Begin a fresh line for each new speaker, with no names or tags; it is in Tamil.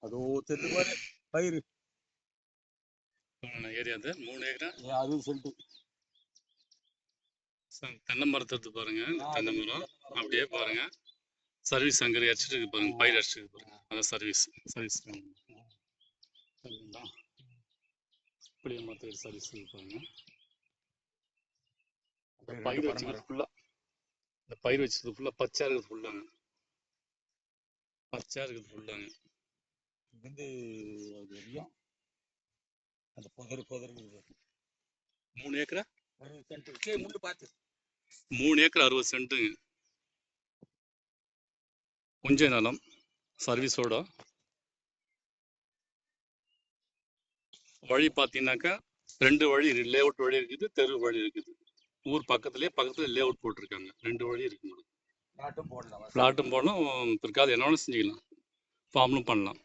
அதோ தெரு பாரு பயிர்
ஏரியா அது 3 ஏக்கரா
60 சென்ட்.
தென்னை மரத்தை எடுத்து பாருங்க. தென்னை மரம் அப்படியே பாருங்க. சர்வீஸ் அங்கே அடிச்சுட்டு இருக்கு பாருங்க. பயிர் அடிச்சுட்டு இருக்கு பாருங்க. அதான் சர்வீஸ் சரிங்களா? புளிய மரத்துக்கு சர்வீஸ் பாருங்க. பயிர் வச்சுக்கிறது ஃபுல்லா இந்த பயிர் வச்சது ஃபுல்லா பச்சையா இருக்குது. ஃபுல்லாங்க பச்சையா இருக்குது. ஃபுல்லாங்க
வந்து அது வரையும் அந்த புதர்
3 ஏக்கரா
60 சென்ட் முள்ளு பார்த்து
3 ஏக்கர் 60 சென்ட்டுங்க. கொஞ்ச நிலம் சர்வீஸோட. வழி பார்த்தீங்கன்னாக்கா 2 வழி லேஅவுட் வழி இருக்குது, தெரு வழி இருக்குது. ஊர் பக்கத்துல லேஅவுட் போட்டிருக்காங்க. 2 வழி இருக்கு.
பிளாட்டும் போடலாம்,
பிளாட்டும் போடலாம். பிற்காலம் என்ன வேணாலும் செஞ்சுக்கலாம். ஃபார்ம்லும் பண்ணலாம்.